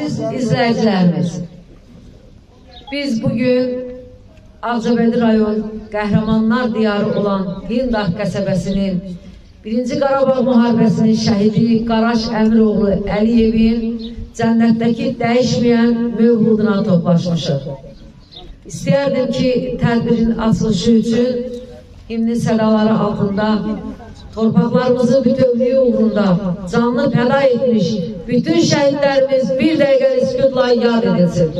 Əziz izləyicilərimiz, biz bugün Ağcabədi rayon qəhrəmanlar diyarı olan Hindaq qəsəbəsinin 1-ci Qarabağ müharibəsinin şəhidi Qaraş Əmiroğlu Əliyevin cənnətdəki dəyişməyən mövluduna toplaşmışıq. İstəyərdim ki, tədbirin açılışı üçün himni sədaları altında torpaqlarımızın bütövlüyü uğrunda canlı fəda etmiş bütün şəhidlərimiz bir dəqiqəlik sükutla yad edilsin.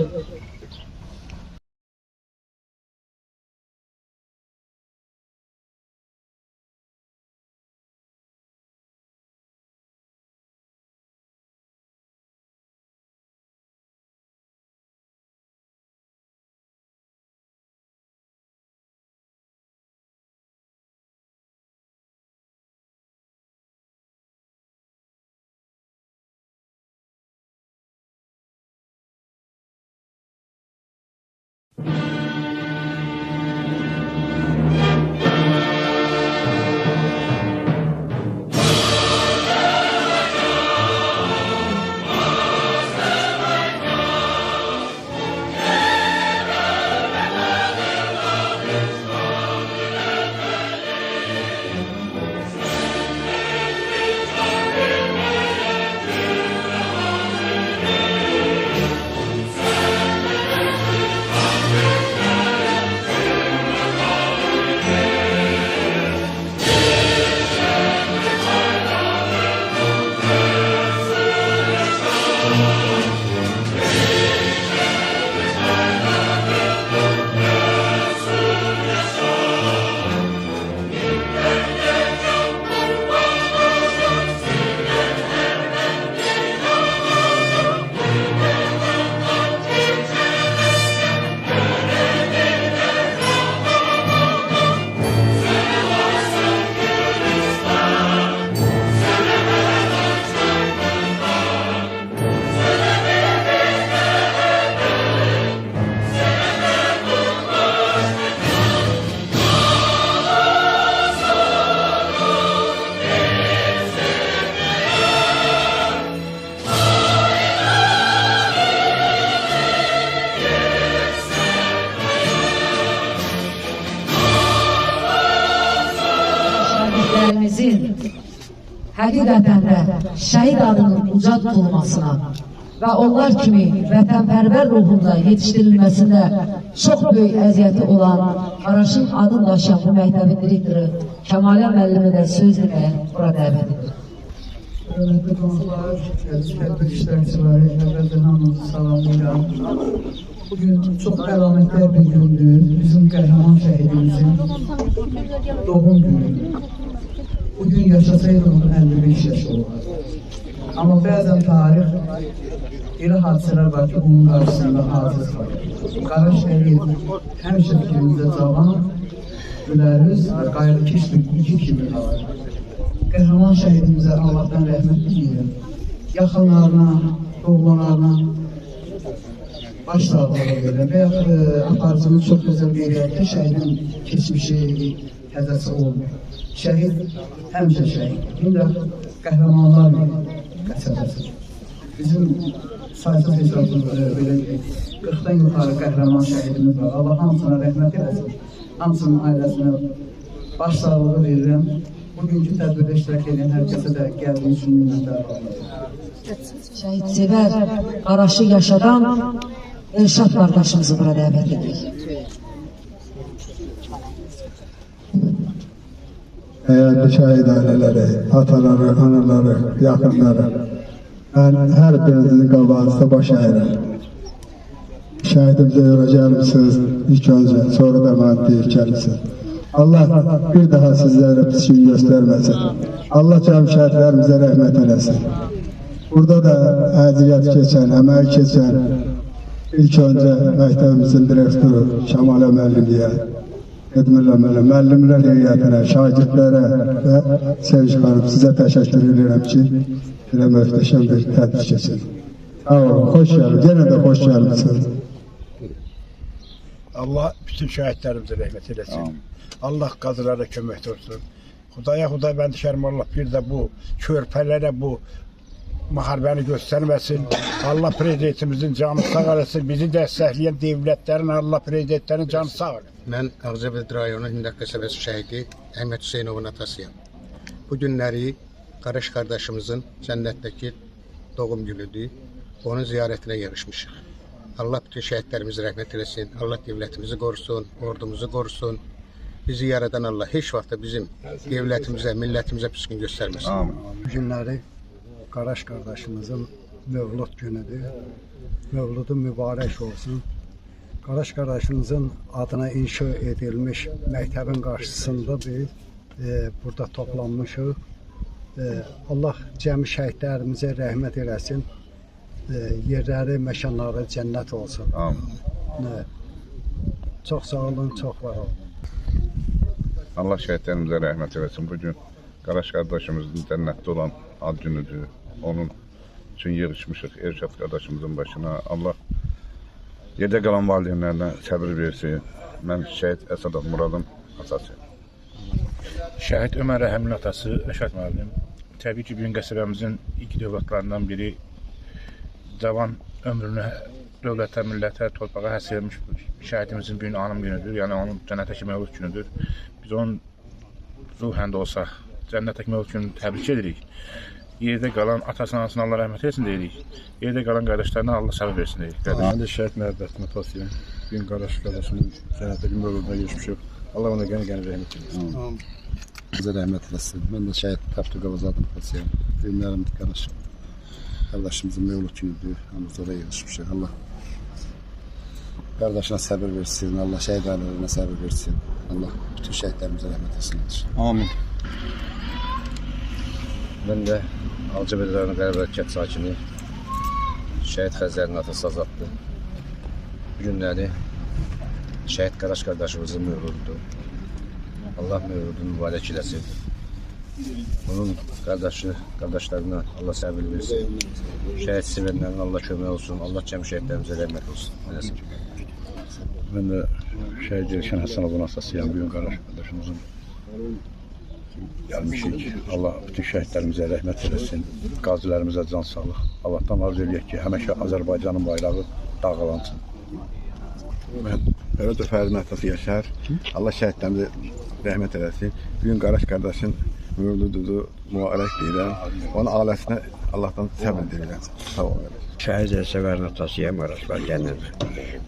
Həqiqətən də şəhid adının uca tutulmasına və onlar kimi vətənpərvər ruhunda yetişdirilməsində çox böyük əziyyəti olan Qaraşın adını daşıyan bu məktəbin direktoru Kəmalə müəllimə də söz deməyə bura dəvət edir. Hörmətli qonaqlar, tədbir iştirakçıları, əvvəldən hamınızı salamlayıram. Bugün çox əlamətli bir gündür, bizim qəhrəman şəhidimizin doğum günü. Bugün yaşasaydı onun 55 yaşı olar. Amma bəzən tarix elə hadisələr var ki, bunun qarşısında aciz var. Qaraş Əliyev həmişə fikrimizdə cavan, güləriz və qayğıkeş bir iki kimi qalır. Qəhrəman şəhidimizə Allahdan rəhmət diləyirəm. Yaxınlarına, doğmalarına baş sağlığı verirəm. Və aparıcımız çox gözəl verir ki, şəhidin keçmişi, həzəsi olmur. Şəhid həmişə şəhid. Hindaq qəhrəmanlar qəsəbəsi. Bizim sayısız hesabımızda belə 40-dan yuxarı qəhrəman şəhidimiz var. Allah hamısına rəhmət eləsin. Hamısının ailəsinə baş sağlığı verirəm. Bugünkü tədbirdə iştirak edən hər kəsə də gəldiyi üçün minnətdarlıq edirəm. Şəhid-sevər, Qaraşı yaşadan Elşad qardaşımızı bura dəvət edirik. Değerli şəhid ailələri, ataları, anaları, yaxınları, mən hər birinizin qabağınızda baş əyirəm. Şəhidimizə yola gəlmişsiniz, ilk öncə, sonra da mən deyir gəlmişsiniz. Allah bir daha sizlərə pis gün göstərməsin. Allah cəm şəhidlərimizə rəhmət eləsin. Burada da əziyyət keçən, əmək keçən, ilk öncə məktəbimizin direktoru Kəmalə müəllimliyə, müəllimlər heyətinə, şagirdlərə və Sevinç xanım, sizə təşəkkür edirəm ki, belə möhtəşəm bir tədbir keçin. Sağ olun, xoş gəlin, yenə də xoş gəlmişsiniz. Allah bütün şəhidlərimizə rəhmət eləsin. Allah qazılara köməkdə olsun. Xudaya ben düşerim Allah bir de bu körpelere bu müharibəni göstərməsin. Allah prezidentimizin canı sağ eləsin. Bizi dəstəkləyən devlətlərin, Allah prezidentlərin canı sağ eləsin. Mən Ağcabədi rayonu Hindaq qəsəbəsi şəhidi Əhməd Hüseynovun atasıyam. Bu günləri Qaraş qardaşımızın cənnətdəki doğum günüdür. Onun ziyarətinə yığışmışıq. Allah bütün şəhidlərimizi rəhmət eləsin. Allah devlətimizi qorusun, ordumuzu qorusun. Bizi yaradan Allah heç vaxt da bizim devlətimizə, millətimizə pis gün göstərməsin. Bu günləri Qaraş qardaşımızın mövlud günüdür. Mövludu mübarək olsun. Qaraş qardaşımızın adına inşa edilmiş məktəbin qarşısında biz burada toplanmışıq. Allah cəmi şəhidlərimizə rəhmət eləsin. Yerləri, məkanları cənnət olsun. Amin. Çox sağ olun, çox var olun. Allah şəhidlərimizə rəhmət eləsin. Bugün Qaraş qardaşımızın cənnətdə olan ad günüdür. Onun üçün yığışmışıq Erşad qardaşımızın başına. Allah yerdə qalan valideynlərinə səbir versin. Mən şəhid Əsədov Muradın atasıyım. Şəhid Ömər Rəhəmin atası Rəşad müəllim. Təbii ki, bugün qəsəbəmizin ilk dövlətlərindən biri. Cavan ömrünü dövlətə, millətə, torpağa həsr etmiş şəhidimizin bugün anım günüdür. Yəni onun cənnətdəki mövlud günüdür. Biz onun ruhən də olsa cənnətdəki mövlud gününü təbrik edirik. Yerdə qalan atasına, anasına Allah rəhmət etsin deyirik. Yerdə qalan qardaşlarına Allah səbir versin deyirik. Mən də şəhid məhəbbətini tasıyım. Bugün Qaraş qardaşımın cənnətdəki mövluduna geçmişik. Allah ona qəni rəhmət etsin. Bize rəhmət eləsin. Mən də şəhid Təftü Qavazadın tasıyım. Düğünlərim Qaraş kardeşimizin mevlud günüdür. Hamımız oraya yığışmışıq. Allah kardeşine sabır versin. Allah şehit ailelerine sabır versin. Allah bütün şehitlerimize rahmet etsin. Amin. Ben de Ağcabədi rayonu Qəribə kənd sakini şəhid Xəzərin atası Azaddır. Bu günləri şəhid Qaraş qardaşımızın mövlududur. Allah mövludunu mübarək eləsin. Onun qardaşlarına Allah səbir versin. Şəhid sevənlərinə Allah kömək olsun. Allah cəmi şəhidlərimizə rəhmət olsun. Ben de şəhid Elşən Həsənovun atasıyam. Bugün Qaraş qardaşımızın gəlmişik. Allah bütün şəhidlərimizə rəhmət eləsin. Qazilərimizə can sağlıq. Allahdan arzu edək ki, həmişə Azərbaycanın bayrağı dalğalansın. Mən Fərədov Fəridin atası Yaşar. Allah şəhidlərimizə rəhmət eləsin. Bugün Qaraş qardaşın mövlududur, mübarək deyirəm. Onun ailəsinə Allahdan səbir deyirəm. Sağ olun. Şəhid Elsəvərin atasıyam, Qaraşlar gəlinir.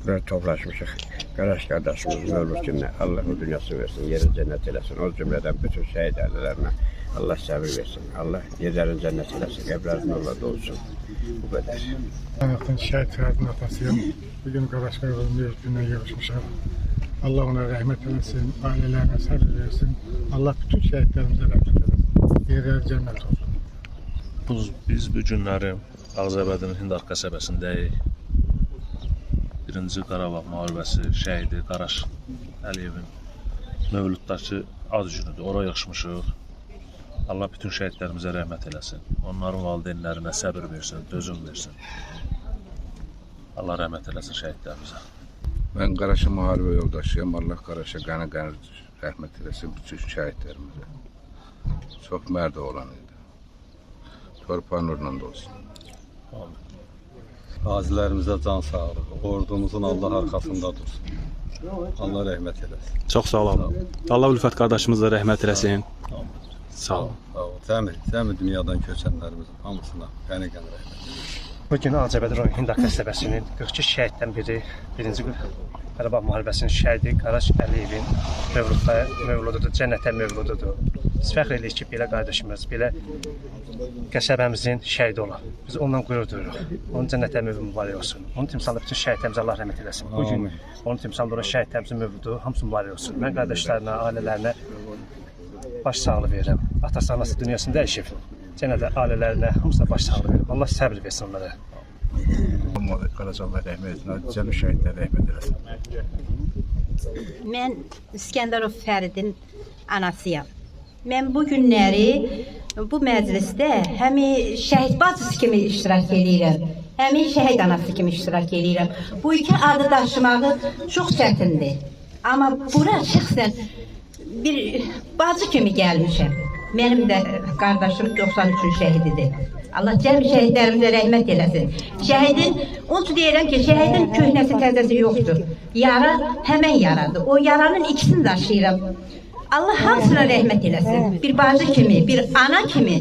Burada toplaşmışıq. Qaraş qardaşımız mövlud gününə Allah o dünyası versin, yeri cənnət eləsin. O cümlədən bütün şəhid ailələrinə Allah səbir versin. Allah yerlərin cənnət eləsin, qəblərin orada olsun. Bu qədər. Mən şəhid Fəridin atasıyam. Bugün Qaraş qardaşımın gününə yığışmışıq. Allah ona rəhmət eləsin, ailələrinə səbir versin. Allah bütün şəhidlərimizə rəhmət eləsin. Yerləri cənnət olsun. Biz bu günləri Ağcabədinin Hindaq qəsəbəsindəyik. Birinci Qarabağ müharibəsi şəhidi Qaraş Əliyevin mövluddakı ad günüdür. Oraya yığışmışıq. Allah bütün şəhidlərimizə rəhmət eləsin. Onların valideynlərinə səbir versin, dözüm versin. Allah rəhmət eləsin şəhidlərimizə. Mən Qaraşa müharibə yoldaşıyam. Allah Qaraşa qəni rəhmət eləsin bütün şəhidlərimizə. Çox mərd olan idi. Torpağın nurla da olsun. Qazilərimizə can sağlıq. Ordumuzun Allah arxasında dursun. Allah rəhmət eləsin. Çox sağ olun. Allah Ülfət qardaşımıza rəhmət eləsin. Sağ olun. Cəmi dünyadan köçənlərimizin hamısına qəni rəhmət eləsin. Bugün Ağcabədi rayonu Hindaq qəsəbəsinin 42 şəhiddən biri, birinci Qarabağ müharibəsinin şəhidi Qaraş Əliyevin mövlududur, cənnətə mövlududur. Biz fəxr edirik ki, belə qardaşımız, belə qəsəbəmizin şəhidi olan. Biz ondan qürur duyuruq. Onun cənnətə mövludu mübarək olsun. Onun timsalında bütün şəhidlərimizə Allah rəhmət eləsin. Bugün onun timsalında olan şəhidlərimizin mövludu hamısı mübarək olsun. Mən qardaşlarına, ailələrinə baş sağlığı verirəm. Atası, anası dünyasını dəyişib. Cənnətə ailələrinə hamısına baş sağlığı verirəm. Allah səbir versin onlara. Qaraca Allah rəhmət etsin. Cəmi şəhidlərə rəhmət eləsin. Mən İskəndərov Fəridin anasıyam. Mən bu günləri bu məclisdə həmi şəhid bacısı kimi iştirak edirəm, həmi şəhid anası kimi iştirak edirəm. Bu iki adı daşımağı çox çətindir. Amma bura şəxsən bir bacı kimi gəlmişəm. Mənim də qardaşım 93-cü şəhididir. Allah cəmi şəhidlərimizə rəhmət eləsin. Şəhidin, onun üçün deyirəm ki, şəhidin köhnəsi təzəsi yoxdur. Yara həmən yaradır. O yaranın ikisini daşıyıram. Allah hamısına rəhmət eləsin. Bir bacı kimi, bir ana kimi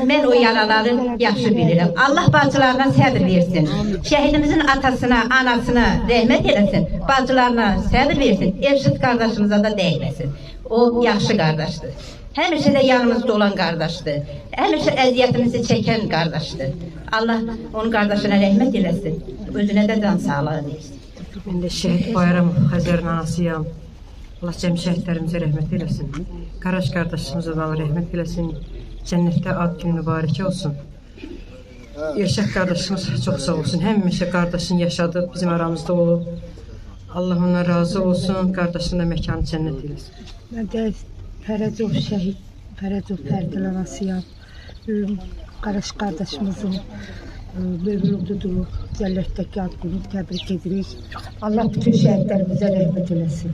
mən o yaraları yaxşı bilirəm. Allah bacılarına səbir versin. Şəhidimizin atasına, anasına rəhmət eləsin. Bacılarına səbir versin. Elşid qardaşımıza da dəyməsin. O yaxşı qardaşdır. Həmişə də yanımızda olan qardaşdır. Həmişə əziyyətimizi çəkən qardaşdır. Allah onun qardaşına rəhmət eləsin. Özünə də can sağlığı versin. Mən də şəhid Bayram Xəzərin anasıyam. Allah cəmi şəhidlərimizə rəhmət eləsin. Qaraş qardaşımıza da rəhmət eləsin. Cənnətdə ad günü mübarək olsun. Elşad qardaşımız çox sağ olsun. Həmişə qardaşın yaşadı, bizim aramızda olub. Allah ona razı olsun. Qardaşın da məkanı cənnət eləsin. Mən də Fərəcov şəhid, Fərəcov Fərdil anasıyam. Qaraş qardaşımızın mövlududur. Cəllətdəki ad günü təbrik edirik. Allah bütün şəhidlərimizə rəhmət eləsin.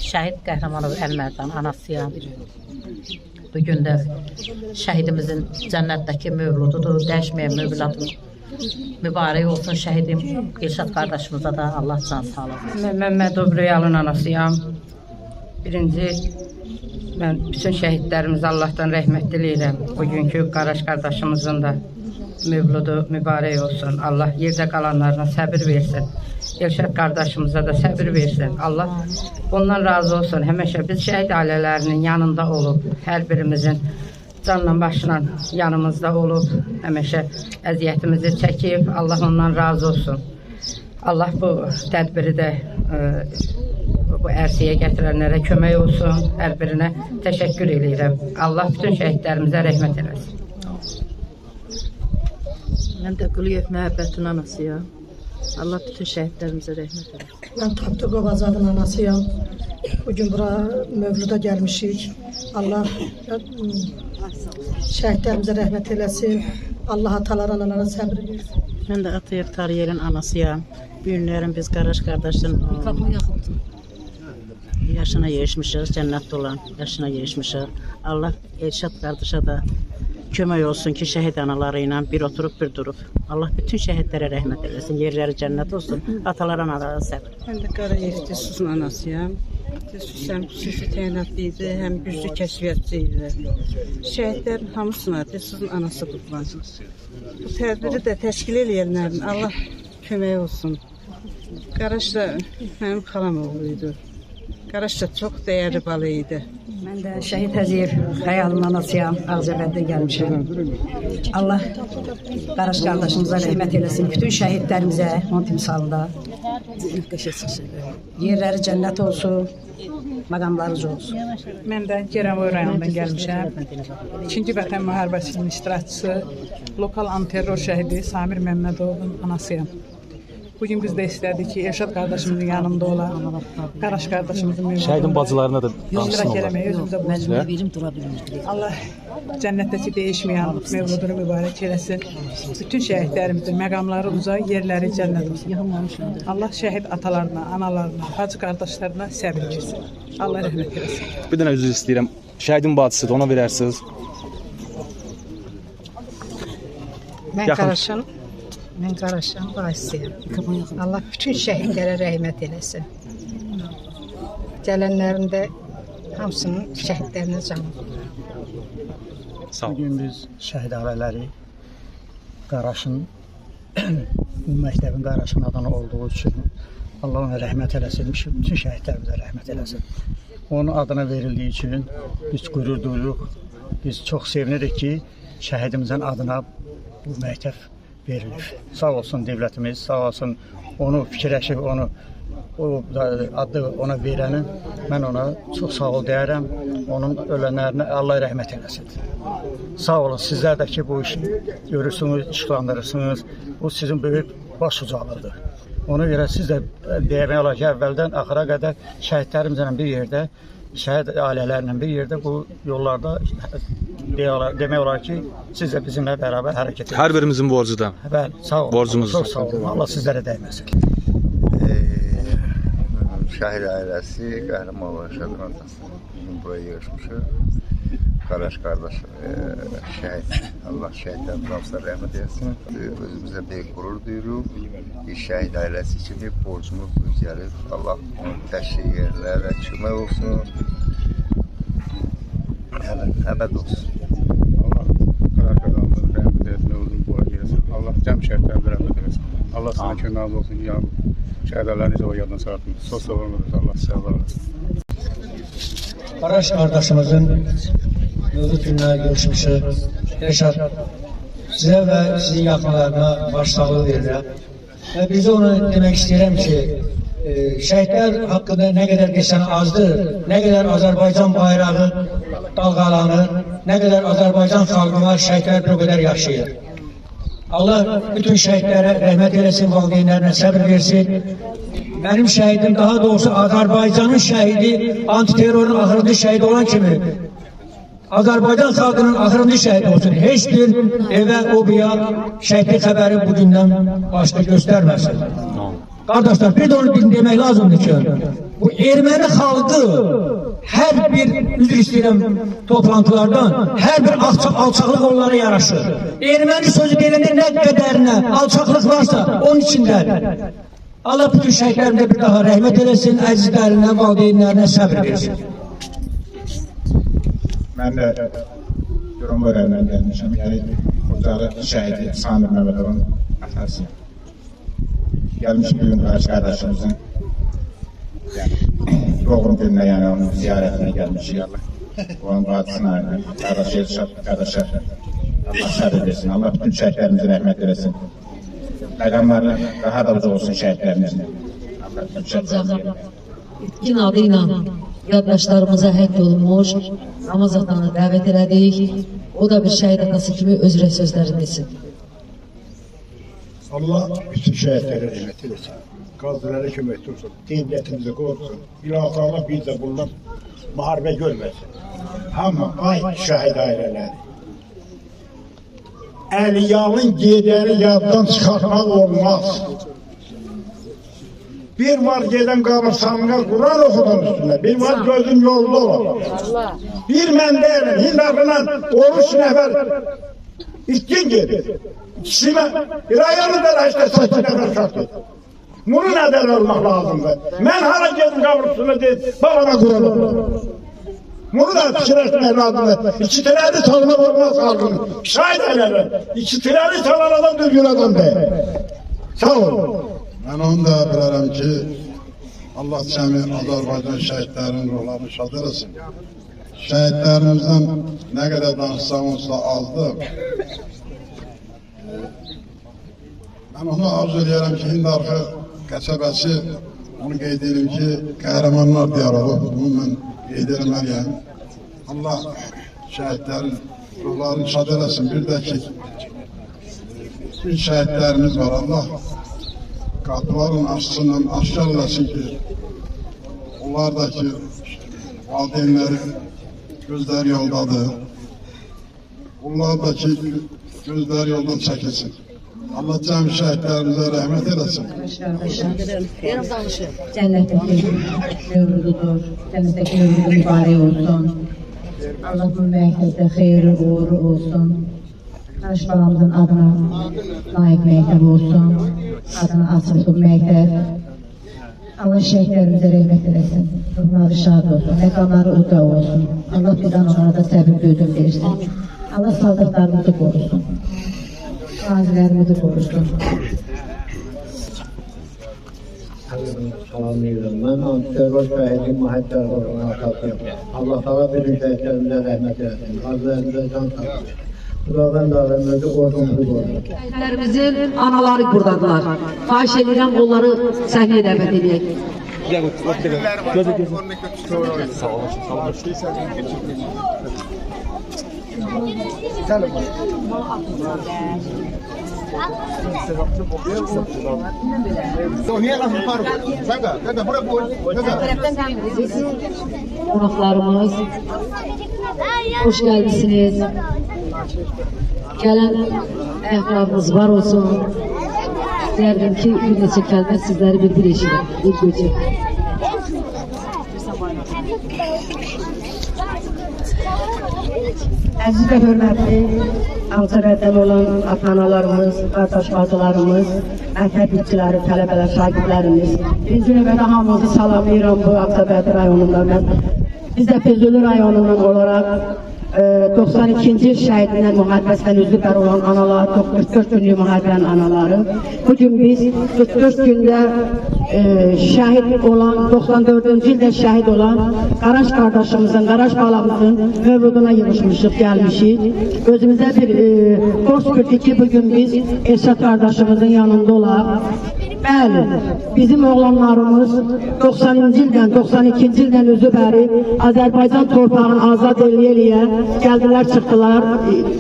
Şəhid Qəhrəmanov Əlmərdan anasıyam. Bugün də şəhidimizin cənnətdəki mövlududur, dəyişməyən mövludur. Mübarək olsun şəhidim. Elşad qardaşımıza da Allah can sağlığı. Mən Məmmədov Rəyalın anasıyam. Birinci, mən bütün şəhidlərimizə Allahdan rəhmət diləyirəm. Bugünkü Qaraş qardaşımızın da mövludu mübarək olsun. Allah yerdə qalanlarına səbir versin. Elşad qardaşımıza da səbir versin. Allah ondan razı olsun. Həmişə biz şəhid ailələrinin yanında olub, hər birimizin canla başla yanımızda olub, həmişə əziyyətimizi çəkib, Allah ondan razı olsun. Allah bu tədbiri də bu ərsəyə gətirənlərə kömək olsun, hər birinə təşəkkür edirəm. Allah bütün şəhidlərimizə rəhmət eləsin. Mən də Quliyev Məhəbbətin anasıyam. Allah bütün şəhidlərimizə rəhmət eləsin. Mən Tapdıq Azadın anasıyam. Bugün bura mövluda gəlmişik. Allah şəhidlərimizə rəhmət eləsin. Allah atalar, analara səbir versin. Mən də Atayev Tariyelin anasıyam. Bu günlərin biz Qaraş qardaşın yaşına yerişmişik, cənnətdə olan yaşına yerişmişik. Allah Elşad qardaşa da kömək olsun ki, şəhid anaları ilə bir oturub, bir durub. Allah bütün şəhidlərə rəhmət eləsin, yerləri cənnət olsun, atalar, analara səbir. Mən də Qarayev Desus'un anasıyam. Desus həm xüsusi təyinatlı idi, həm güclü kəşfiyyatçı idi. Şəhidlərin hamısına Desus'un anası qutlan. Bu tədbiri də təşkil eləyənlərin Allah kömək olsun. Qaraş da mənim xalam oğluydu. Qaraş da çox dəyərli balı idi. Mən də şəhid Həziyev Xəyalın anasıyam, Ağcabədən gəlmişəm. Allah Qaraş qardaşımıza rəhmət eləsin, bütün şəhidlərimizə, onun timsalında. Yerləri cənnət olsun, məqamları olsun. Mən də Geravoy rayonundan gəlmişəm. İkinci Vətən müharibəsinin iştirakçısı, lokal antiterror şəhidi Samir Məmmədovun anasıyam. Bugün biz də istədik ki, Elşad qardaşımızın yanında olan, Qaraş qardaşımızın mövcudunda şəhidin bacılarına da iştirak eləməyə özümüzə borcluyuq. Allah cənnətdəki dəyişməyən mövludunu mübarək eləsin. Bütün şəhidlərimizin məqamları uca, yerləri cənnət olsun. Allah şəhid atalarına, analarına, hacı qardaşlarına səbir versin. Allah rəhmət eləsin. Bir dənə üzr istəyirəm. Şəhidin bacısıdır, ona verərsiniz. Mən Qaraşın bacısıyam. Allah bütün şəhidlərə rəhmət eləsin. Gələnlərin də hamısının şəhidlərinə canı. Bugün biz şəhid ailələri Qaraşın, bu məktəbin Qaraşın adına olduğu üçün Allah ona rəhmət eləsin, bütün şəhidlərimizə rəhmət eləsin. Onun adına verildiyi üçün biz qürur duyuruq, biz çox sevinirik ki, şəhidimizin adına bu məktəb verilir. Sağ olsun devlətimiz, sağ olsun onu fikirləşib, o adı ona verənin, mən ona çox sağ ol deyərəm, onun ölənlərinə Allah rəhmət eləsin. Sağ olun, sizlər də ki, bu işi görürsünüz, işlandırırsınız, bu sizin böyük baş ucalığıdır. Ona görə siz də demək olar ki, əvvəldən axıra qədər şəhidlərimizlə bir yerdə, şəhid ailələrlə bir yerdə bu yollarda demək olar ki, siz də bizimlə bərabər hərəkət edirsiniz. Hər birimizin borcudur. Bəli, sağ olun. Borcumuz. Çox sağ olun. Allah sizlərə dəyməsin. Şəhid ailəsi Qəhrəmanov Rəşadın adası. Bugün buraya yığışmışıq. Qaraş qardaş şəhid. Allah şəhidlərimizə rəhmət etsin. Özümüzə böyük qürur duyuruq. Bir şəhid ailəsi kimi borcumuz yükləyir. Allah onu təşkil yerlərə kömək olsun. Həməd olsun. Allah Qaraş qardaşımıza rəhmət etsin. Özünü bura gelsin. Allah cəm şəhidlərimizə rəhmət etsin. Allah sana kömək olsun. Ya şəhidlərinizi o yaddan çıxartın. Sos olmadı. Allah sizə var olsun. Qaraş qardaşımızın mövlud gününə görüşmüşük. Rəşad, sizə və sizin yaxınlarına başsağlığı verirəm. Və bizə onu demək istəyirəm ki, şəhidlər haqqında nə qədər desən azdır, nə qədər Azərbaycan bayrağı dalğalanır, nə qədər Azərbaycan xalqı var, şəhidlər bir o qədər yaşayır. Allah bütün şəhidlərə rəhmət eləsin, valideynlərinə səbir versin. Benim şəhidim, daha doğrusu Azərbaycanın şəhidi, antiterrorun axırıncı şəhidi olan kimi Azərbaycan xalqının axırıncı şəhidi olsun. Heç bir evə, obaya şəhidlik xəbəri bugündən başda göstərməsin. Qardaşlar, bir də onu demək lazımdır ki, bu erməni xalqı hər bir, üzr istəyirəm toplantılardan, hər bir alçaqlıq onlara yaraşır. Erməni sözü deyilində nə qədərinə alçaqlıq varsa, onun içindədir. Allah bütün şəhidlərimizə bir daha rəhmət eləsin, əzizlərinə, valideynlərinə səbir versin. Mən də Yorumba rəyəndən gəlmişəm. Yəni, Xocalı şəhidi Samir Məmmədovun atasıyım. Gəlmişim bugün Qaraş qardaşımızın doğum gününə, yəni onun ziyarətinə gəlmişik. Onun bacısına, qardaş Elşad qardaşa Allah səbir versin. Allah bütün şəhidlərimizə rəhmət eləsin. Məqamları daha da uca olsun şəhidlərimizin. İtkin adı ilə yaddaşlarımıza həkk olunmuş Ramazan atanı dəvət elədik. O da bir şəhid atası kimi özrə sözlərini desin. Allah bütün şəhidlərə rəhmət eləsin. Qazilərə kömək dursun. Dinliyətimizi qorusun. İlahi Allah biz də bundan müharibə görməsin. Amma ay şəhid ailələri. Əliyalın gedəri yaddan çıxartmaq olmaz. Bir var gedən qabırsanlığa Quran oxudan üstündə, bir var gözün yolda olan. Bir mən deyirəm, Hindarlı'ndan 13 nəfər itkin gedir. İkisine bir ayağını da işte 8 nəfər şartı. Bunu nədən olmaq lazımdır? Mən hara gedim qabırsanlığa deyir, babana Quran oxudan. Bunu da fikirləşmək lazımdır. İki tiləri tanımaq olmaz xalqını. Şahid elələr. İki tiləri tanınan adam düzgün adam deyil. Sağ olun. Mən onu da bilirəm ki, Allah cəmi Azərbaycan şəhidlərinin ruhlarını şad eləsin. Şəhidlərimizdən nə qədər danışsam olsa azdır. Mən onu arzu edirəm ki, Hindarxı qəsəbəsi, onu qeyd edim ki, qəhrəmanlar diyarı olub. Bunu mən qeyd eləməliyəm. Allah şəhidlərin ruhlarını şad eləsin. Bir də ki, bütün şəhidlərimiz var. Allah qapıların açısından aşkar eləsin ki, onlar da ki, valideynləri gözlər yoldadır. Onlar da ki, gözlər yoldan çəkilsin. Allah cəmi şəhidlərimizə rəhmət eləsin. Cənnətdəki mövlududur. Cənnətdəki mövludu mübarək olsun. Allah bu məktəbdə xeyri, uğuru olsun. Qaraş balamızın adına layiq məktəb olsun. Adını açmış bu məktəb. Allah şəhidlərimizə rəhmət eləsin. Ruhları şad olsun. Məqamları uca olsun. Allah birdən onlara da səbir gözün versin. Allah saldıqlarımızı qorusun. Qazilərimizi qorusun. Salamlayıram. Mən antiterror şəhidi Mahid Tərxoğlu'nun atasıyım. Allah təala bütün şəhidlərimizə rəhmət eləsin. Qazilərimizə can sağlasın. Xudadan dağlarımızı qorxumuzu qorxun. Şəhidlərimizin anaları buradadılar. Xahiş edirəm onları səhnəyə dəvət edək. Sağ olun. Qonaqlarımız, hoş geldiniz. Gelen ayaklarınız var olsun. Derdim ki bir neçə kəlmə sizləri bir eşidim. Bir göçək. Əziz və hörmətli Ağcabədən olan ata-analarımız, qardaş bacılarımız, məktəb işçiləri, tələbələr, şagirdlərimiz, birinci növbədə hamınızı salamlayıram bu Ağcabədi rayonundan. Biz də Füzuli rayonundan olaraq 92-ci şəhidlə müharibəsindən üzvlər olan analar, 44 günlük müharibənin anaları. Bugün biz 44 gündə şəhid olan, 94-cü ildə şəhid olan Qaraş qardaşımızın, Qaraş balamızın mövluduna yığışmışıq, gəlmişik. Özümüzdə bir borc gördük ki, bugün biz Elşad qardaşımızın yanında olaq. Bəli, bizim oğlanlarımız 90-cı ildən, 92-ci ildən özü bəri Azərbaycan torpağını azad eləyə gəldilər, çıxdılar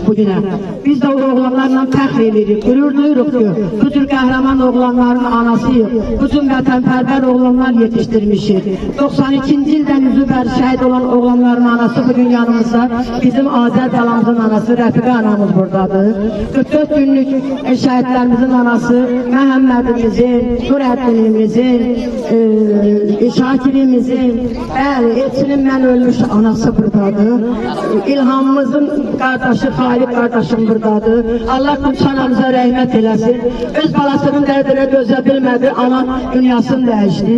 bugünə. Biz də o oğlanlarla fəxr edirik, qürur duyuruq ki, bu tür qəhrəman oğlanların anasıyıq, bu tür vətənpərvər oğlanlar yetişdirmişik. 92-ci ildən özü bəri şəhid olan oğlanların anası bugün yanımızda, bizim Azər balamızın anası, Rəfiqə anamız buradadır. 44 günlük şəhidlərimizin anası Məhəmmədimizin, Nurəddinimizin, Şakirimizin, bəli, Elçinin mən ölmüş anası buradadır. İlhamımızın qardaşı, Xalid qardaşım buradadır. Allah qımçanamıza rəhmət eləsin. Öz balasının dərdinə dözə bilmədi, ana dünyasını dəyişdi,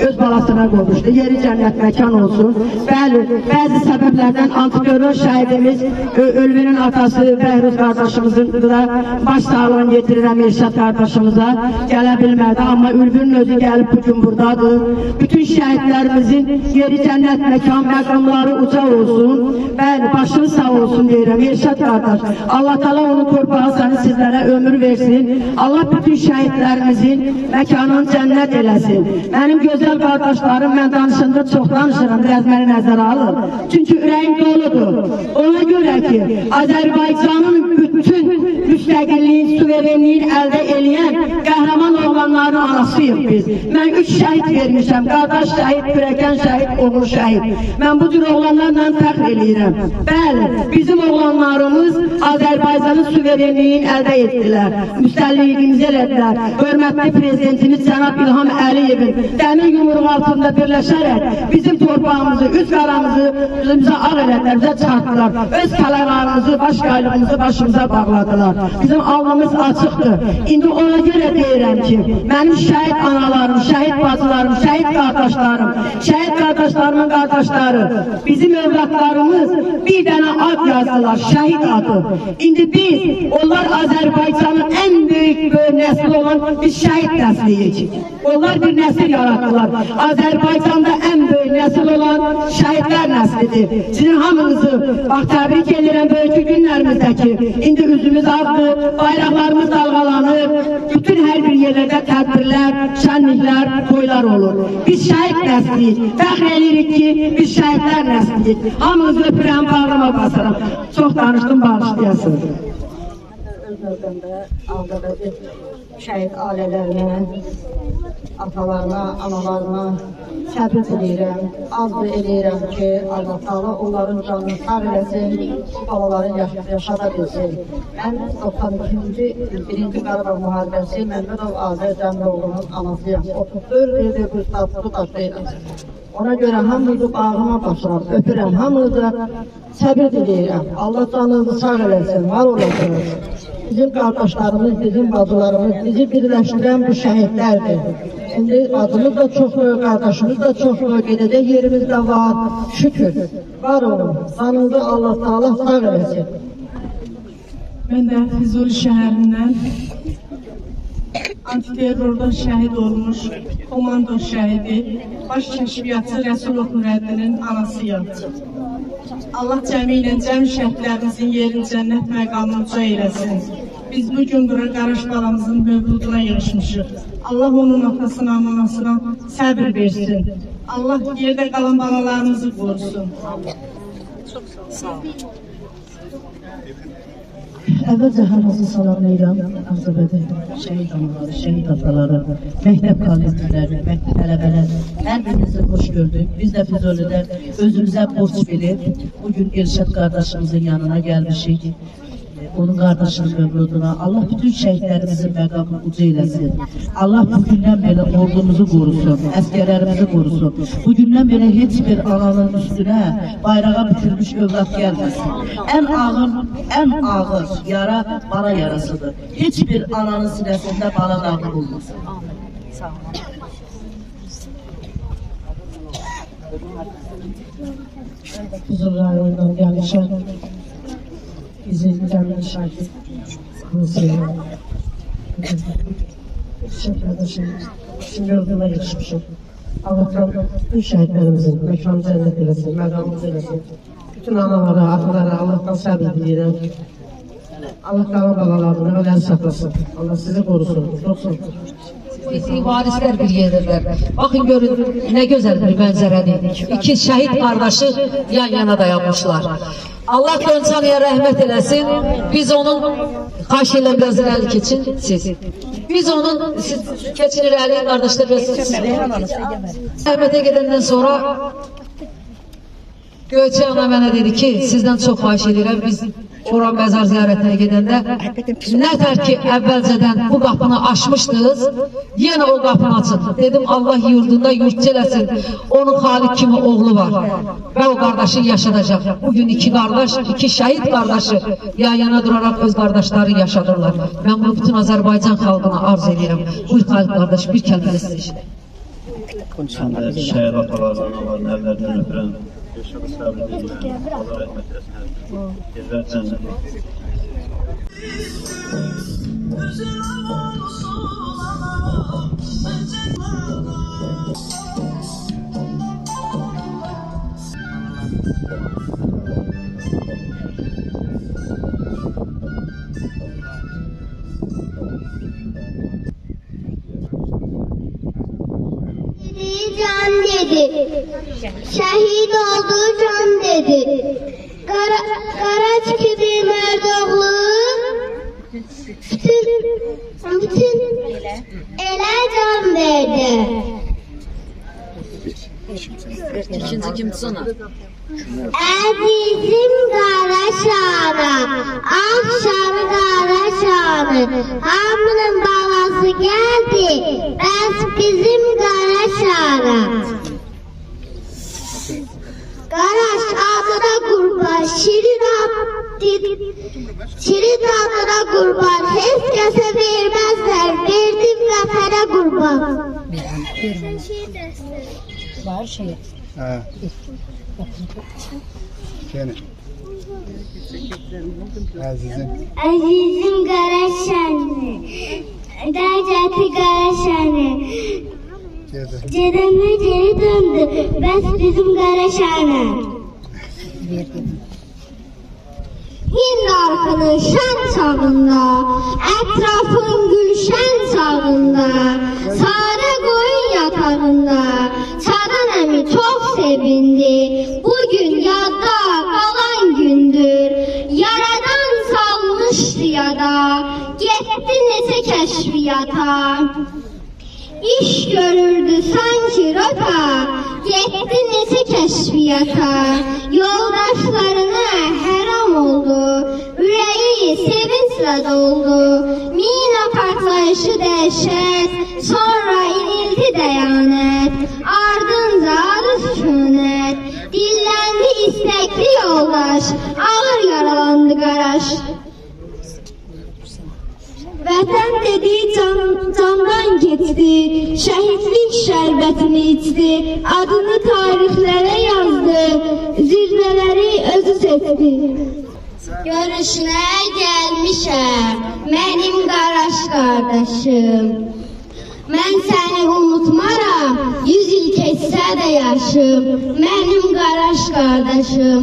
öz balasına qovuşdu. Yeri cənnət məkan olsun. Bəli, bəzi səbəblərdən antiterror şəhidimiz, Ölvünün atası Bəhruz qardaşımızın da baş sağlığını getirirəm Elşad qardaşımıza, gələ bilmədi, amma Ülvünün özü gəlib bugün buradadır. Bütün şəhidlərimizin yeri cənnət məkan, məqamları uca olsun. Bəli, başın sağ olsun deyirəm Elşad qardaş. Allah Taala onun torpağı səni sizlərə ömür versin. Allah bütün şəhidlərimizin məkanını cənnət eləsin. Mənim gözəl qardaşlarım, mən danışında çox danışıram, biraz məni nəzərə alın. Çünki ürəyim doludur. Ona görə ki, Azərbaycanın bütün müstəqilliyin, suverenliyin əldə eləyən qəhrəman oğlanların anasıyıq biz. Mən 3 şəhid vermişəm, qardaş şəhid, kürəkən şəhid, oğul şəhid. Mən bu cür oğlanlarla fəxr eləyirəm. Bəli, bizim oğlanlarımız Azərbaycanın suverenliyini əldə etdilər, müstəqilliyimizi elədilər. Hörmətli prezidentimiz Cənab İlham Əliyevin dəmir yumruğu altında birləşərək bizim torpağımızı, üz qaramızı bizə ağ elədilər, bizə çarpdılar. Öz kələlarımızı, baş qaylığımızı başımıza bağladılar. Bizim alnımız açıqdır. İndi ona görə deyirəm ki, mənim şəhid analarım, şəhid bacılarım, şəhid qardaşlarım, şəhid qardaşlarımın qardaşları, bizim övladlarımız bir dənə ad yazdılar, şəhid adı. İndi biz, onlar Azərbaycanın ən böyük nəsli olan biz şəhid nəsliyik. Onlar bir nəsil yaratdılar. Azərbaycanda ən böyük nəsil olan şəhidlər nəslidir. Sizin hamınızı bax, təbrik edirəm böyük günlərimizdəki. İndi üzümüz ağdır, bayraqlarımız dalğalanır, bütün hər bir yerlərdə tədbirlər, şənliklər, toylar olur. Biz şəhid nəsliyik, fəxr edirik ki, biz şəhidlər nəsliyik. Hamınızı öpürəm, bağrıma basıram. Çox danışdım, bağışlayasınız. Öz növbəndə Ağcabədi şəhid ailələrinə, atalarına, analarına səbir diləyirəm. Arzu eləyirəm ki, Allah Taala onların canını sağ eləsin, balaların yaşada bilsin. Mən 92-ci birinci Qarabağ müharibəsi Məmmədov Azər Cəmroğlu'nun anasıyam. 34 ildir bu statusu daşıyıram. Ona görə hamınızı bağrıma basıram, öpürəm, hamınıza səbir diləyirəm. Allah canınızı sağ eləsin, var olasınız. Bizim qardaşlarımız, bizim bacılarımız, bizi birləşdirən bu şəhidlərdir. İndi bacımız da çoxdur, qardaşımız da çoxdur, gedəcək yerimiz də var, şükür. Var olun, canınızı Allah Taala sağ eləsin. Mən də Füzuli şəhərindən antiterrorda şəhid olmuş komando şəhidi, baş kəşfiyyatçı Rəsulov Nurəddinin anasıyam. Allah cəmi ilə cəmi şəhidlərimizin yerin cənnət məqamını uca eyləsin. Biz bugün bura Qaraş balamızın mövluduna yığışmışıq. Allah onun atasına, anasına səbir versin. Allah yerdə qalan balalarımızı qorusun. Sağ olun. Əvvəlcə hamınızı salamlayıram. Ağcabədi şəhid anaları, şəhid ataları, məktəb kollektivləri, məktəb tələbələr, hər birinizi xoş gördük. Biz də Füzulidən özümüzə borc bilib, bugün Elşad qardaşımızın yanına gəlmişik. onun qardaşının mövluduna. Allah bütün şəhidlərimizin məqamını uca eləsin. Allah bugündən belə ordumuzu qorusun, əskərlərimizi qorusun. Bugündən belə heç bir ananın üstünə bayrağa bükülmüş övlad gəlməsin. Ən ağır yara bala yarasıdır. Heç bir ananın sinəsində bala dağlı olmasın. Sağ olun. Huzur rayonundan gəlmişəm. Bizi Cəmil Şakir Rusiya. Şəkərdaşım, şimdi yurduna geçmişim. Allah'tan bütün şəhidlərimizin mekanı cənnət eləsin, məqamımız eləsin. Bütün analara, atalara Allah'tan səbir diləyirəm. Allah qalan balalarını ölərini saxlasın. Allah sizi qorusun, tutsun. Varisler bir yerdirler. Bakın görün ne güzel bir mənzərədir. İki şəhid qardaşı yan yana dayanmışlar. Allah Gönçanıya rəhmət eləsin. Biz onun xahiş edirəm biraz irəli keçin siz. Biz onun keçin irəli qardaşlar rəhmətə gedəndən sonra Göyçə ana mənə dedi ki, sizdən çox xahiş edirəm, biz ora məzar ziyarətinə gedəndə nətər ki, əvvəlcədən bu qapını açmışdınız, yenə o qapını açın. Dedim, Allah yurdunda yurtçı eləsin, onun Xalid kimi oğlu var və o qardaşı yaşadacaq. Bugün iki qardaş, iki şəhid qardaşı yan yana duraraq öz qardaşları yaşadırlar. Mən bunu bütün Azərbaycan xalqına arz edirəm. Buyur Xalid qardaş, bir kəlməni sizə işlə. Şəhid atalardan, onların əllərindən öpürəm. Yaşadı səbir edirəm. Allah rəhmət eləsin. Yerlər cənnət. Can dedi, şehit oldu can dedi. Karaç gibi merdoğlu, bütün ele can verdi. İkinci kimdi sonra? Azizim Qaraşanı, Afşanı Qaraşanı, hamının balası geldi, bəs bizim Qaraşanı. Qaraş adına qurban, şirin adına qurban, heç kəsə verməzlər, verdim vətənə qurban. Var şey. Azizim Qaraşanı, Dəcəti Qaraşanı, Cədəmə geri döndü, bəs bizim Qaraşanı. Hind arxının şən çağında, ətrafın gülşən çağında, sarı qoyun yatağında, Çadan əmi çox sevindi, bugün yadda qalan gündür. Yaradan salmışdı yada, getdi neçə kəşfiyata. İş görürdü sanki rota, getdi neçə kəşfiyata. Yoldaşlarına həram oldu, ürəyi sevinclə doldu. Mina partlayışı dəhşət, sonra inilti dəyanət, ardınca adı sükunət. Dilləndi istəkli yoldaş, ağır yaralandı Qaraş. Vətən dediği candan geçti, şəhidlik şərbətini içdi, adını tarixlərə yazdı, zirvələri özü seçdi. Görüşünə gəlmişəm, mənim Qaraş qardaşım. Mən səni unutmaram, 100 il keçsə də yaşım, mənim Qaraş qardaşım.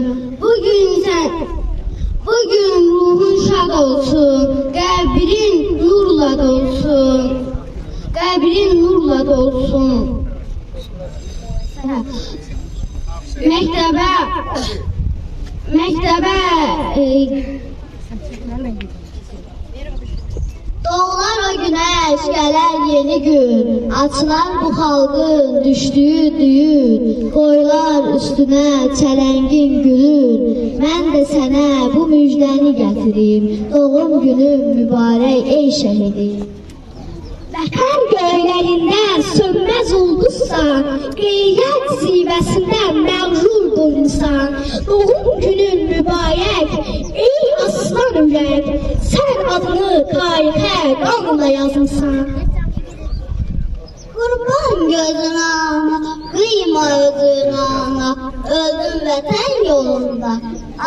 Bugün ruhun şad olsun, qəbrin nurla dolsun, qəbrin nurla dolsun. Məktəbə doğular o günə Günəş gələr yeni gün, açılar bu xalqın düşdüyü düyün, qoylar üstünə çələngin gülür. Mən də sənə bu müjdəni gətirim, doğum günün mübarək ey şəhidim. Vətən göylərindən sönməz ulduzsan, qeyrət zivəsindən məğrur durmuşsan. Doğum günün mübarək ey aslan ürək, sən adını tarixə qanla yazmışsan. Qurban gözünə ana, qıyma özünə ana, öldün vətən yolunda,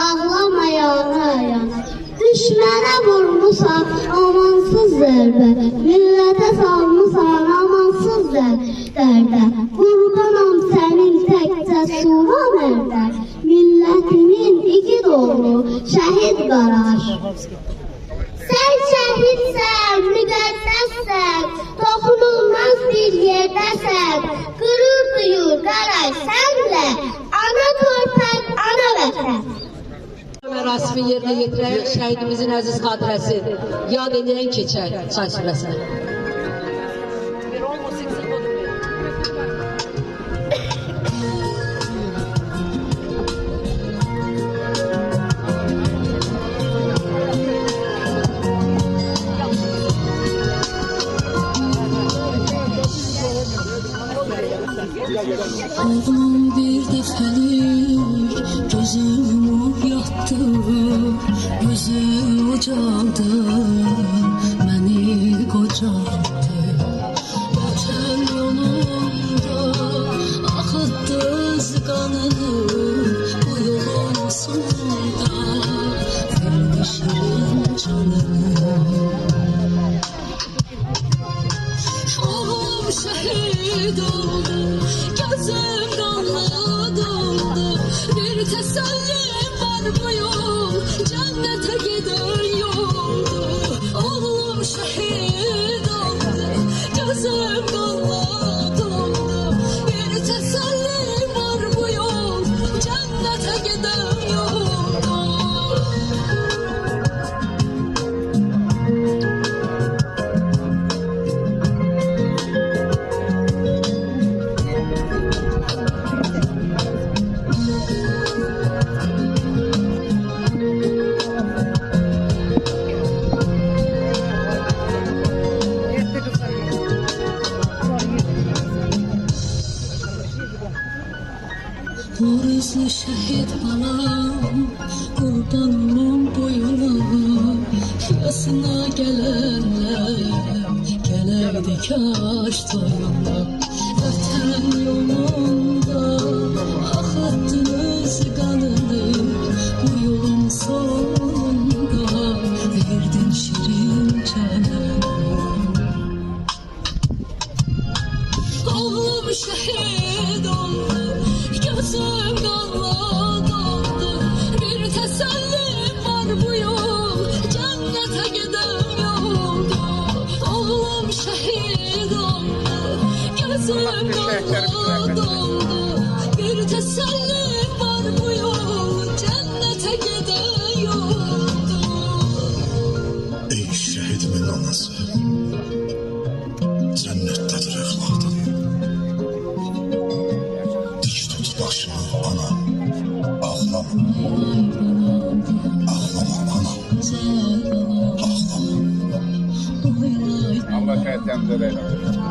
ağlama yana yana. Düşmənə vurmusan amansız zərbə, millətə salmışsan amansız dərdə. Qurbanam sənin təkcə sura mərdə, millətinin igid oğlu şəhid Qaraş. Sən şəhidsən, müqəddəssən, toxunulmaz bir yerdəsən. Qürur duyur Qaraş sənlə, ana torpaq, ana vətən. Mərasimi yerinə yetirərək şəhidimizin əziz xatirəsi yad edən keçər çay süfrəsinə. Oğlum bir dəfəlik gözüm yumub yatdı, gözü ucaldı, məni qocaldı. Vətən yolunda axıtdı qanını, bu yolun sonunda verdi şirin canını. Oğlum şəhid oldu, gözüm qanla doldu. Bir təsəllim var bu yol, cənnətə gedən yoldur. Oğlum şəhid oldu, gözüm qanla doldu. Bir təsəllim var bu yol, cənnətə gedən yoldur. Borizli şəhid balam, qurban olum boyuna. Yasına gələnlər, gələrdi kaş toyuna. Vətən yolunda axıtdınız qanını, bu yolun sonunda verdin şirin canını. Oğlum şəhid oldu, gözüm qanla doldu. Bir təsəllim var bu yol, cənnətə gedən yoldur. Oğlum şəhid oldu, gözüm qanla doldu. Bir təsəllim var bu yol, cənnətə gedən yoldur. Ey şəhidimin anası, cənnətdədir əxlaqdır. Dik tut başını ana, ağlama. Ağlama ana, ağlama. Allah şəhidlərimizə rəhmət eylesin.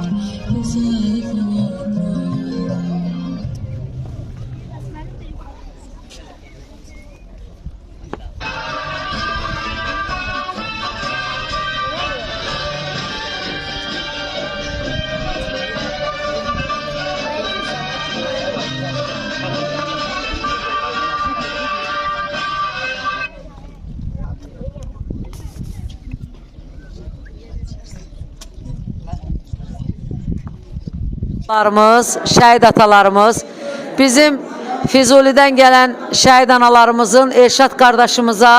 Şəhid atalarımız, bizim Füzulidən gələn şəhid analarımızın Elşad qardaşımıza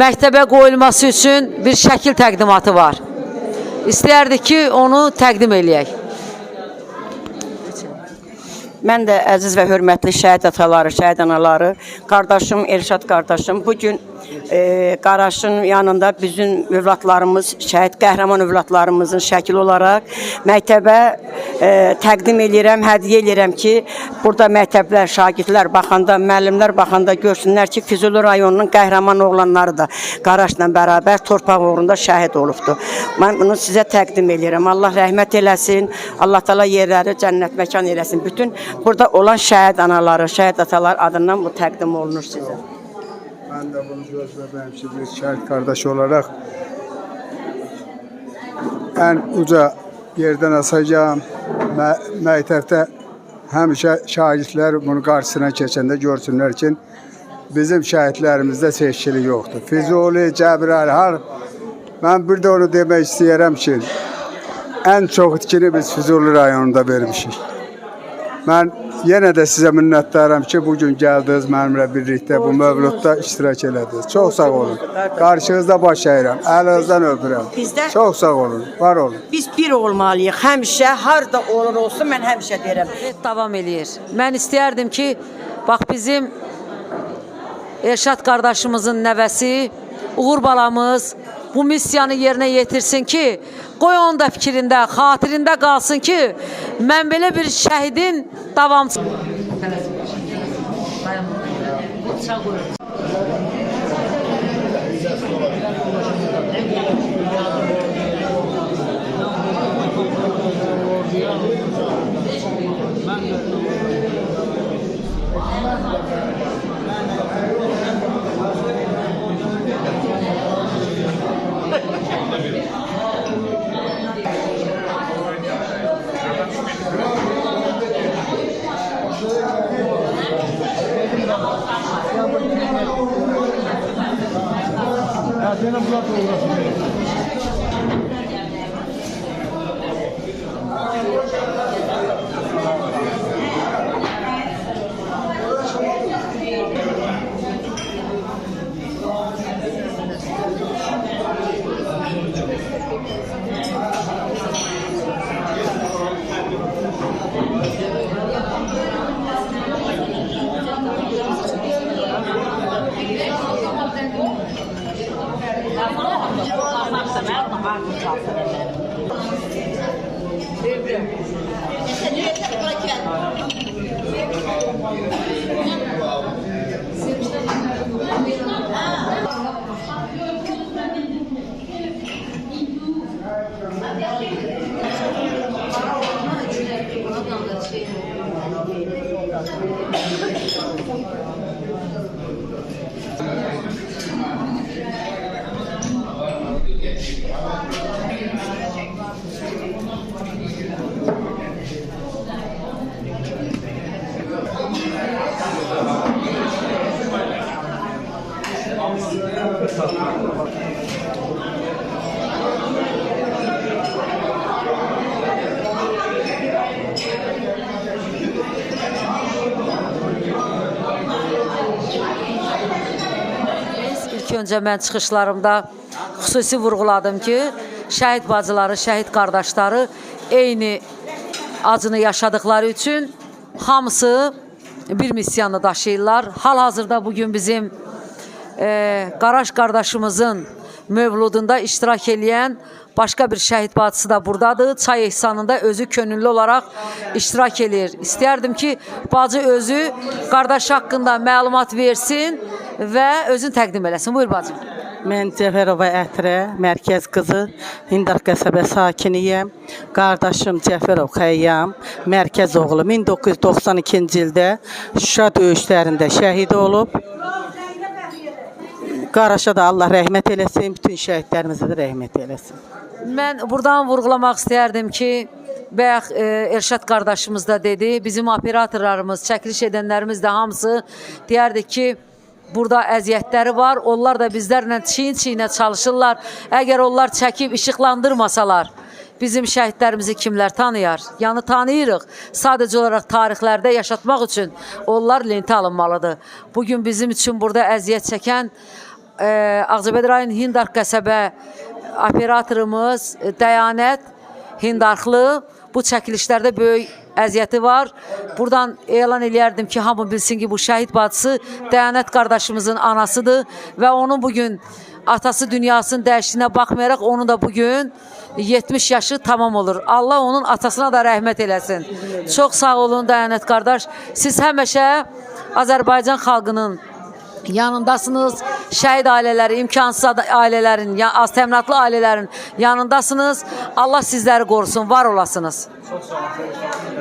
məktəbə qoyulması üçün bir şəkil təqdimatı var. İstəyərdik ki, onu təqdim eləyək. Mən də əziz və hörmətli şəhid ataları, şəhid anaları, qardaşım Elşad qardaşım bugün Qaraşın yanında bizim övladlarımız, şəhid qəhrəman övladlarımızın şəkil olaraq məktəbə təqdim edirəm, hədiyyə edirəm ki, burada məktəblər, şagirdlər baxanda, müəllimlər baxanda görsünlər ki, Füzuli rayonunun qəhrəman oğlanları da Qaraşla bərabər torpaq uğrunda şəhid olubdur. Mən bunu sizə təqdim edirəm. Allah rəhmət eləsin, Allah təala yerləri cənnət məkan eləsin. Bütün burada olan şəhid anaları, şəhid atalar adından bu təqdim olunur sizə. Ben de bunu gözlədim ki, biz şəhid qardaşı olaraq ən uca yerdən asacağım. Məktəbdə həmişə şagirdlər bunu qarşısına keçəndə görsünlər ki, bizim şəhidlərimizdə seçkilik yoxdur. Füzuli, Cəbrayıl, mən bir də onu demək istəyirəm ki, ən çox itkini biz Füzuli rayonunda vermişik. Mən yenə də sizə minnətdaram ki, bugün gəldiniz, mənimlə birlikdə bu mövludda iştirak elədiniz. Çox sağ olun. Qarşınızda baş əyirəm, əlinizdən öpürəm. Çox sağ olun, var olun. Biz bir olmalıyıq, həmişə, harada olur olsun, mən həmişə deyirəm. Davam eləyir. Mən istəyərdim ki, bax bizim Elşad qardaşımızın nəvəsi, Uğur balamız bu missiyanı yerinə yetirsin ki, qoy onun da fikrində, xatirində qalsın ki, mən belə bir şəhidin davamçısı. İlk öncə mən çıxışlarımda xüsusi vurğuladım ki, şəhid bacıları, şəhid qardaşları eyni acını yaşadıkları üçün hamısı bir missiyanı daşıyırlar. Hal-hazırda bugün bizim Qaraş qardaşımızın mövludunda iştirak edən başqa bir şəhid bacısı da buradadır. Çay ehsanında özü könüllü olaraq iştirak edir. İstəyərdim ki, bacı özü qardaş haqqında məlumat versin və özünü təqdim eləsin. Buyur bacım. Mən Cəfərova Ətrə, mərkəz qızı, Hindar qəsəbə sakiniyəm. Qardaşım Cəfərov Xəyyam, mərkəz oğlu 1992-ci ildə Şuşa döyüşlərində şəhid olub. Qaraşa da Allah rəhmət eləsin, bütün şəhidlərimizə də rəhmət eləsin. Mən buradan vurğulamaq istəyərdim ki, bayaq Elşad qardaşımız da dedi, bizim operatorlarımız, çəkiliş edənlərimiz də hamısı deyərdi ki, burada əziyyətləri var, onlar da bizlərlə çiyin-çiyinə çalışırlar. Əgər onlar çəkib işıqlandırmasalar, bizim şəhidlərimizi kimlər tanıyar? Yəni tanıyırıq. Sadəcə olaraq tarixlərdə yaşatmaq üçün onlar lentə alınmalıdır. Bugün bizim üçün burada əziyyət çəkən Ağcabədi rayon Hindar qəsəbə operatorumuz Dəyanət Hindarxlı bu çəkilişlərdə böyük əziyyəti var. Buradan elan eləyərdim ki, hamı bilsin ki, bu şəhid bacısı Dəyanət qardaşımızın anasıdır və onun bugün atası dünyasının dəyişdiyinə baxmayaraq onun da bugün 70 yaşı tamam olur. Allah onun atasına da rəhmət eləsin. Çox sağ olun Dəyanət qardaş. Siz həmişə Azərbaycan xalqının yanındasınız. Şəhid ailələri, imkansız ailələrin, az təminatlı ailələrin yanındasınız. Allah sizləri qorusun, var olasınız. Çox sağ olun.